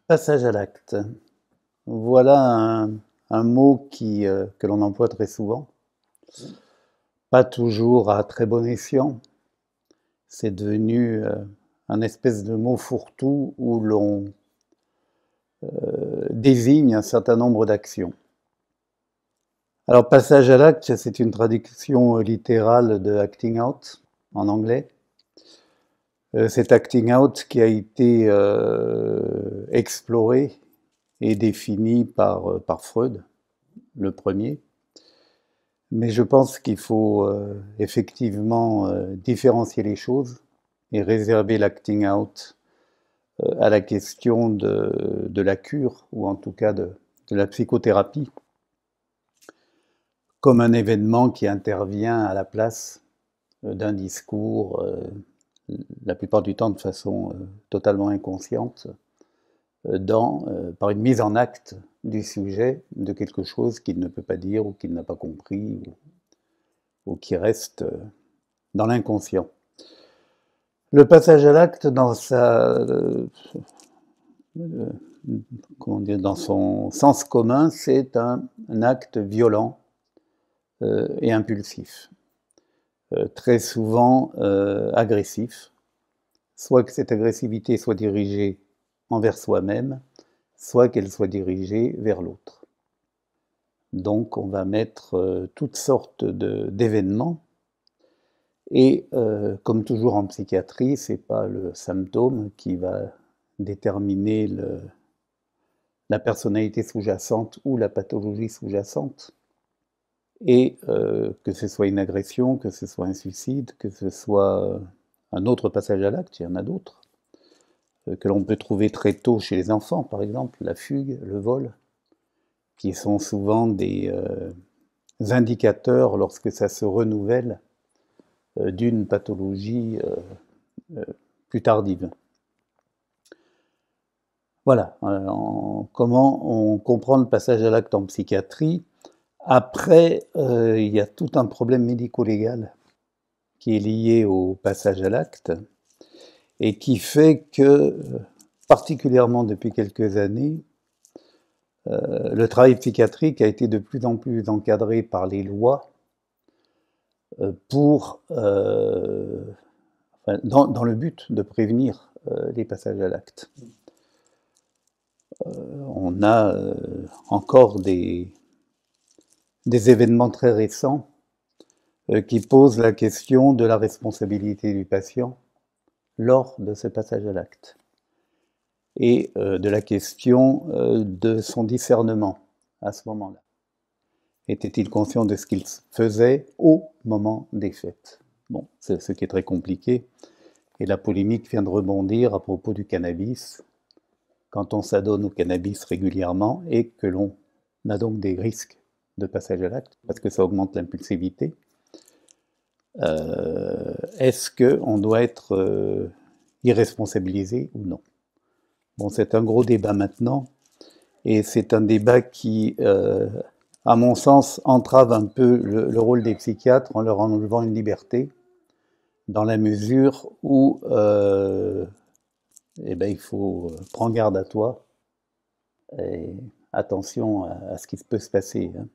Passage à l'acte. Voilà un mot que l'on emploie très souvent, pas toujours à très bon escient. C'est devenu un espèce de mot fourre-tout où l'on désigne un certain nombre d'actions. Alors, passage à l'acte, c'est une traduction littérale de acting out en anglais. Cet acting out qui a été exploré et défini par Freud, le premier. Mais je pense qu'il faut effectivement différencier les choses et réserver l'acting out à la question de la cure, ou en tout cas de la psychothérapie, comme un événement qui intervient à la place d'un discours, la plupart du temps de façon totalement inconsciente, par une mise en acte du sujet de quelque chose qu'il ne peut pas dire ou qu'il n'a pas compris ou qui reste dans l'inconscient. Le passage à l'acte dans dans son sens commun, c'est un acte violent et impulsif, très souvent agressif, soit que cette agressivité soit dirigée envers soi-même, soit qu'elle soit dirigée vers l'autre. Donc on va mettre toutes sortes d'événements, et comme toujours en psychiatrie, c'est pas le symptôme qui va déterminer la personnalité sous-jacente ou la pathologie sous-jacente, et que ce soit une agression, que ce soit un suicide, que ce soit un autre passage à l'acte, il y en a d'autres, que l'on peut trouver très tôt chez les enfants, par exemple, la fugue, le vol, qui sont souvent des indicateurs, lorsque ça se renouvelle, d'une pathologie plus tardive. Voilà, comment on comprend le passage à l'acte en psychiatrie. Après, il y a tout un problème médico-légal qui est lié au passage à l'acte et qui fait que, particulièrement depuis quelques années, le travail psychiatrique a été de plus en plus encadré par les lois dans le but de prévenir les passages à l'acte. On a encore des événements très récents qui posent la question de la responsabilité du patient lors de ce passage à l'acte et de la question de son discernement à ce moment-là. Était-il conscient de ce qu'il faisait au moment des faits? Bon, c'est ce qui est très compliqué. Et la polémique vient de rebondir à propos du cannabis. Quand on s'adonne au cannabis régulièrement et que l'on a donc des risques de passage à l'acte, parce que ça augmente l'impulsivité, est-ce qu'on doit être irresponsabilisé ou non? Bon, c'est un gros débat maintenant, et c'est un débat qui, à mon sens, entrave un peu le rôle des psychiatres en leur enlevant une liberté, dans la mesure où il faut prendre garde à toi et attention à ce qui peut se passer. Hein.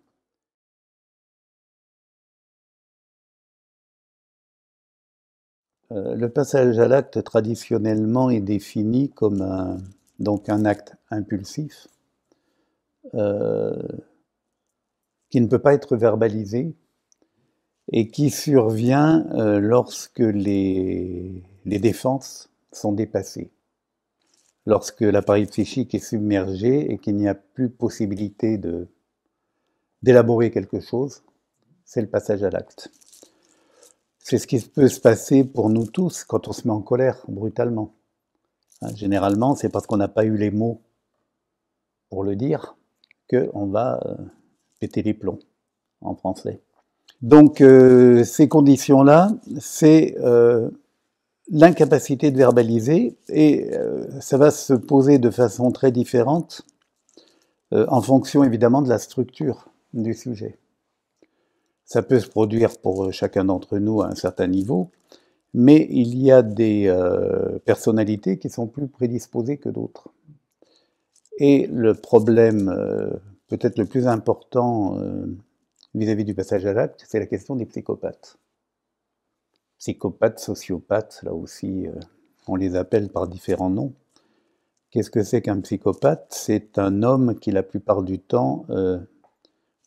Le passage à l'acte traditionnellement est défini comme donc un acte impulsif qui ne peut pas être verbalisé et qui survient lorsque les défenses sont dépassées, lorsque l'appareil psychique est submergé et qu'il n'y a plus possibilité d'élaborer quelque chose, c'est le passage à l'acte. C'est ce qui peut se passer pour nous tous quand on se met en colère brutalement. Généralement, c'est parce qu'on n'a pas eu les mots pour le dire qu'on va péter les plombs, en français. Donc, ces conditions-là, c'est l'incapacité de verbaliser, et ça va se poser de façon très différente en fonction évidemment de la structure du sujet. Ça peut se produire pour chacun d'entre nous à un certain niveau, mais il y a des personnalités qui sont plus prédisposées que d'autres. Et le problème peut-être le plus important vis-à-vis du passage à l'acte, c'est la question des psychopathes. Psychopathes, sociopathes, là aussi, on les appelle par différents noms. Qu'est-ce que c'est qu'un psychopathe? C'est un homme qui, la plupart du temps,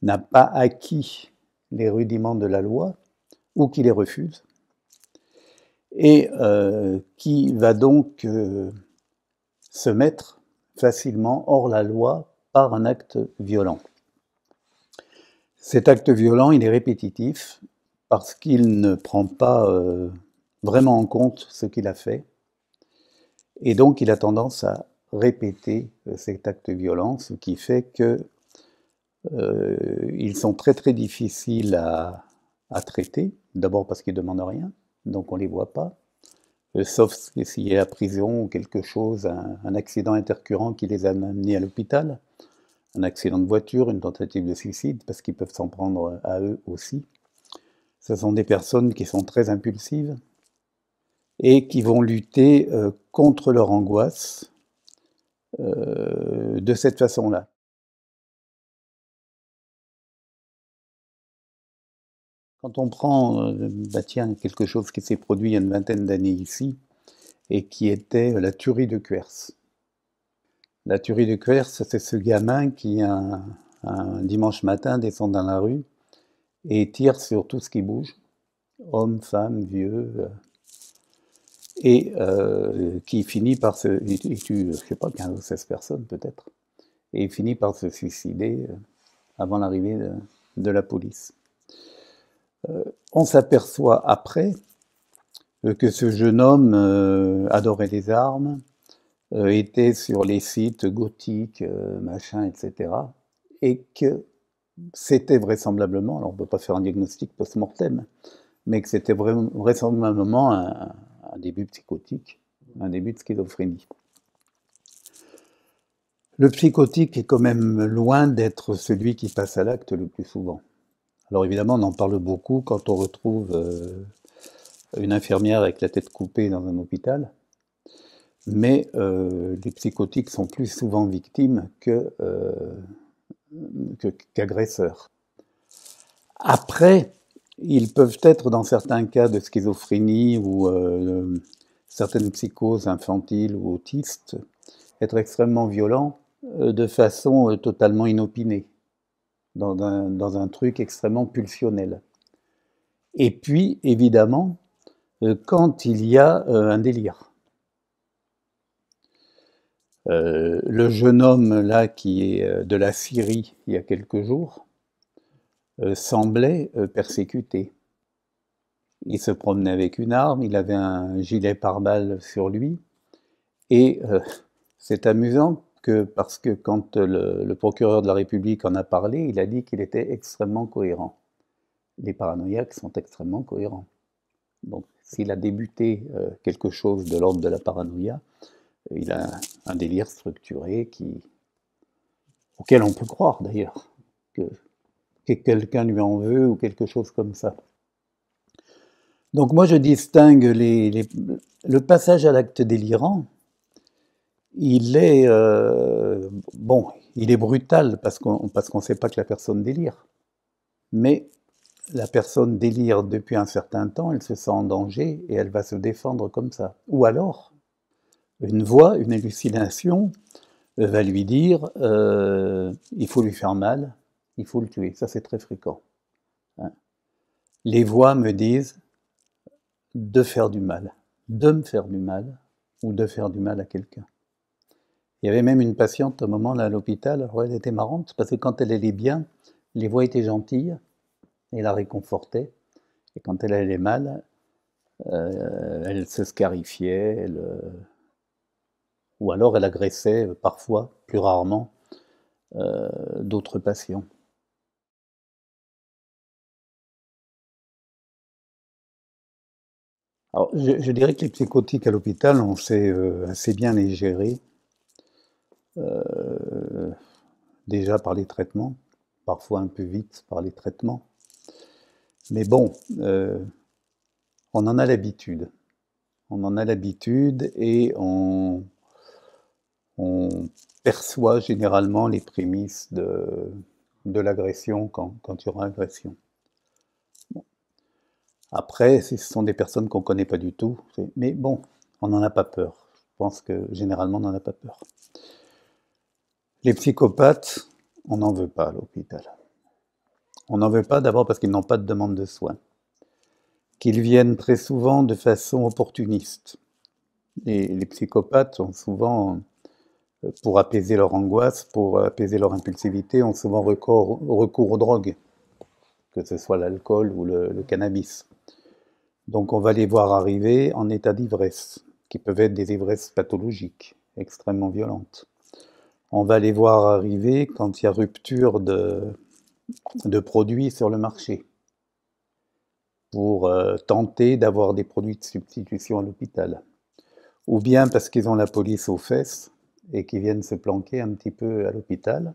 n'a pas acquis les rudiments de la loi ou qui les refuse, et qui va donc se mettre facilement hors la loi par un acte violent. Cet acte violent, il est répétitif parce qu'il ne prend pas vraiment en compte ce qu'il a fait, et donc il a tendance à répéter cet acte violent, ce qui fait que ils sont très très difficiles à traiter, d'abord parce qu'ils ne demandent rien, donc on ne les voit pas, sauf s'il y a la prison ou quelque chose, un accident intercurrent qui les a amenés à l'hôpital, un accident de voiture, une tentative de suicide, parce qu'ils peuvent s'en prendre à eux aussi. Ce sont des personnes qui sont très impulsives et qui vont lutter contre leur angoisse de cette façon-là. Quand on prend tiens, quelque chose qui s'est produit il y a une vingtaine d'années ici, et qui était la tuerie de Cuers. La tuerie de Cuers, c'est ce gamin qui, un dimanche matin, descend dans la rue et tire sur tout ce qui bouge, hommes, femmes, vieux, et qui finit par il tue, je sais pas, 15 ou 16 personnes peut-être, et il finit par se suicider avant l'arrivée de la police. On s'aperçoit après que ce jeune homme adorait les armes, était sur les sites gothiques, machin, etc. Et que c'était vraisemblablement, alors on ne peut pas faire un diagnostic post-mortem, mais que c'était vraisemblablement un début psychotique, un début de schizophrénie. Le psychotique est quand même loin d'être celui qui passe à l'acte le plus souvent. Alors évidemment, on en parle beaucoup quand on retrouve une infirmière avec la tête coupée dans un hôpital, mais les psychotiques sont plus souvent victimes qu'agresseurs. Après, ils peuvent être, dans certains cas de schizophrénie ou certaines psychoses infantiles ou autistes, être extrêmement violents de façon totalement inopinée, dans un truc extrêmement pulsionnel. Et puis, évidemment, quand il y a un délire. Le jeune homme là qui est de la Syrie il y a quelques jours semblait persécuté. Il se promenait avec une arme, il avait un gilet pare-balles sur lui, et c'est amusant parce que quand le procureur de la République en a parlé, il a dit qu'il était extrêmement cohérent. Les paranoïaques sont extrêmement cohérents. Donc s'il a débuté quelque chose de l'ordre de la paranoïa, il a un délire structuré auquel on peut croire d'ailleurs, que quelqu'un lui en veut ou quelque chose comme ça. Donc moi je distingue le passage à l'acte délirant, il est il est brutal parce qu'on ne sait pas que la personne délire, mais la personne délire depuis un certain temps, elle se sent en danger et elle va se défendre comme ça. Ou alors, une voix, une hallucination va lui dire il faut lui faire mal, il faut le tuer. Ça c'est très fréquent. Hein. Les voix me disent de faire du mal, de me faire du mal, ou de faire du mal à quelqu'un. Il y avait même une patiente, au moment là, à l'hôpital, alors elle était marrante, parce que quand elle allait bien, les voix étaient gentilles, et la réconfortaient, et quand elle allait mal, elle se scarifiait, ou alors elle agressait parfois, plus rarement, d'autres patients. Alors, je dirais que les psychotiques à l'hôpital, on sait assez bien les gérer, déjà par les traitements, parfois un peu vite par les traitements. Mais bon, on en a l'habitude. On en a l'habitude et on on perçoit généralement les prémices de l'agression quand il y aura agression. Bon. Après, si ce sont des personnes qu'on ne connaît pas du tout, mais bon, on n'en a pas peur. Je pense que généralement, on n'en a pas peur. Les psychopathes, on n'en veut pas à l'hôpital. On n'en veut pas d'abord parce qu'ils n'ont pas de demande de soins, qu'ils viennent très souvent de façon opportuniste. Les psychopathes ont souvent, pour apaiser leur angoisse, pour apaiser leur impulsivité, ont souvent recours aux drogues, que ce soit l'alcool ou le cannabis. Donc on va les voir arriver en état d'ivresse, qui peuvent être des ivresses pathologiques, extrêmement violentes. On va les voir arriver quand il y a rupture de produits sur le marché, pour tenter d'avoir des produits de substitution à l'hôpital. Ou bien parce qu'ils ont la police aux fesses et qu'ils viennent se planquer un petit peu à l'hôpital.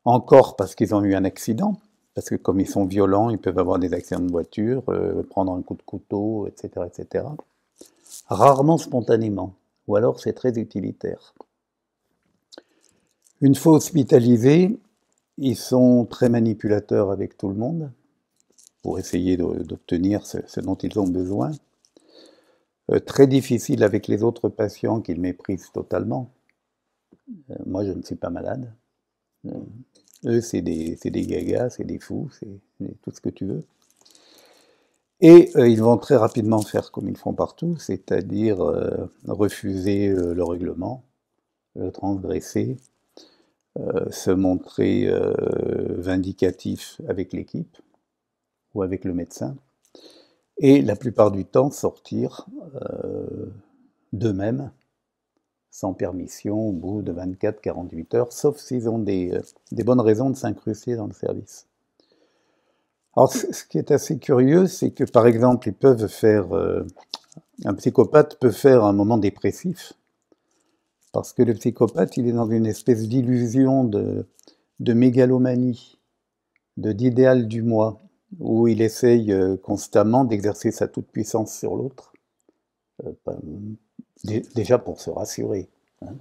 Encore parce qu'ils ont eu un accident, parce que comme ils sont violents, ils peuvent avoir des accidents de voiture, prendre un coup de couteau, etc., etc. Rarement spontanément, ou alors c'est très utilitaire. Une fois hospitalisés, ils sont très manipulateurs avec tout le monde pour essayer d'obtenir ce dont ils ont besoin. Très difficile avec les autres patients qu'ils méprisent totalement. Moi, je ne suis pas malade. Eux, c'est des gagas, c'est des fous, c'est tout ce que tu veux. Et ils vont très rapidement faire comme ils font partout, c'est-à-dire refuser le règlement, le transgresser, se montrer vindicatif avec l'équipe ou avec le médecin, et la plupart du temps sortir d'eux-mêmes, sans permission, au bout de 24-48 heures, sauf s'ils ont des bonnes raisons de s'incruster dans le service. Alors, ce qui est assez curieux, c'est que, par exemple, ils peuvent faire... un psychopathe peut faire un moment dépressif, parce que le psychopathe, il est dans une espèce d'illusion de mégalomanie, d'idéal du moi, où il essaye constamment d'exercer sa toute-puissance sur l'autre, déjà pour se rassurer, hein,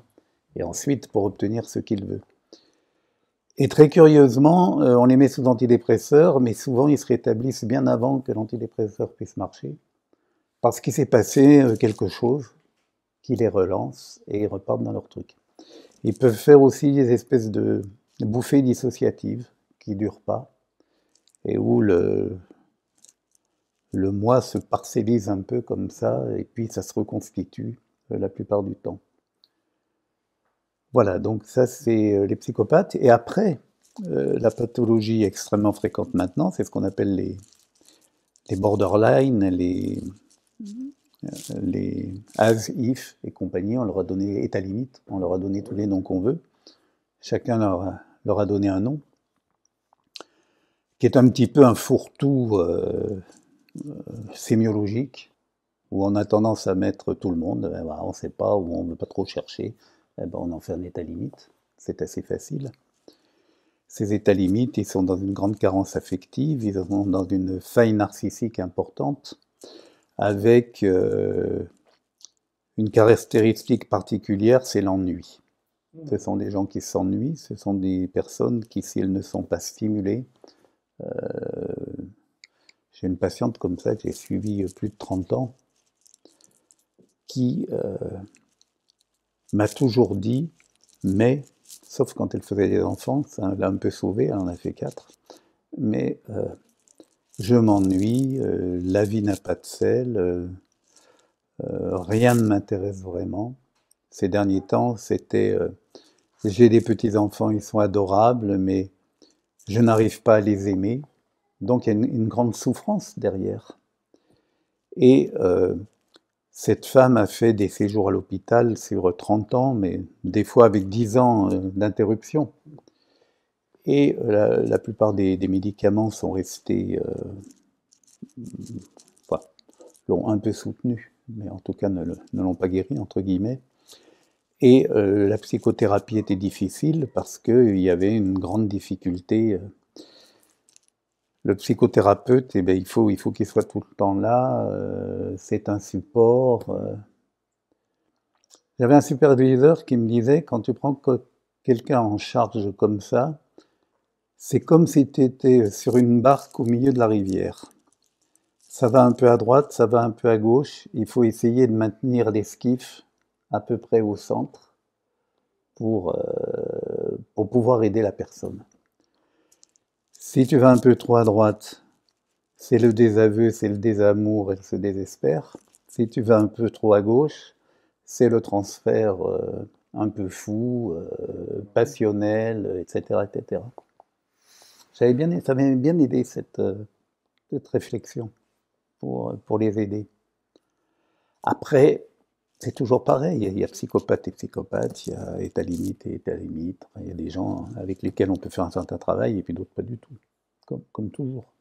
et ensuite pour obtenir ce qu'il veut. Et très curieusement, on les met sous antidépresseurs, mais souvent ils se rétablissent bien avant que l'antidépresseur puisse marcher, parce qu'il s'est passé quelque chose qui les relance et ils repartent dans leur truc. Ils peuvent faire aussi des espèces de bouffées dissociatives qui ne durent pas, et où le moi se parcellise un peu comme ça, et puis ça se reconstitue la plupart du temps. Voilà, donc ça c'est les psychopathes. Et après, la pathologie extrêmement fréquente maintenant, c'est ce qu'on appelle les borderline, les as, if et compagnie. On leur a donné état limite, on leur a donné tous les noms qu'on veut. Chacun leur a donné un nom, qui est un petit peu un fourre-tout sémiologique, où on a tendance à mettre tout le monde, on ne sait pas, ou on ne veut pas trop chercher, on en fait un état limite, c'est assez facile. Ces états limites, ils sont dans une grande carence affective, ils sont dans une faille narcissique importante, avec une caractéristique particulière, c'est l'ennui. Ce sont des gens qui s'ennuient, ce sont des personnes qui, si elles ne sont pas stimulées, j'ai une patiente comme ça que j'ai suivie plus de 30 ans, qui m'a toujours dit, mais, sauf quand elle faisait des enfants, ça l'a un peu sauvée, elle en a fait 4, mais je m'ennuie, la vie n'a pas de sel, rien ne m'intéresse vraiment. Ces derniers temps, c'était j'ai des petits-enfants, ils sont adorables, mais je n'arrive pas à les aimer. Donc il y a une grande souffrance derrière. Et cette femme a fait des séjours à l'hôpital sur 30 ans, mais des fois avec 10 ans d'interruption. Et la plupart des médicaments sont restés, enfin, l'ont un peu soutenu, mais en tout cas ne l'ont pas guéri, entre guillemets. Et la psychothérapie était difficile parce qu'il y avait une grande difficulté. Le psychothérapeute, eh bien, il faut qu'il soit tout le temps là, c'est un support. J'avais un superviseur qui me disait, quand tu prends quelqu'un en charge comme ça, c'est comme si tu étais sur une barque au milieu de la rivière. Ça va un peu à droite, ça va un peu à gauche. Il faut essayer de maintenir l'esquif à peu près au centre pour pouvoir aider la personne. Si tu vas un peu trop à droite, c'est le désaveu, c'est le désamour, elle se désespère. Si tu vas un peu trop à gauche, c'est le transfert un peu fou, passionnel, etc., etc. Ça m'avait bien aidé cette réflexion pour les aider. Après, c'est toujours pareil, il y a psychopathe et psychopathe, il y a état limite et état limite. Il y a des gens avec lesquels on peut faire un certain travail et puis d'autres pas du tout, comme toujours.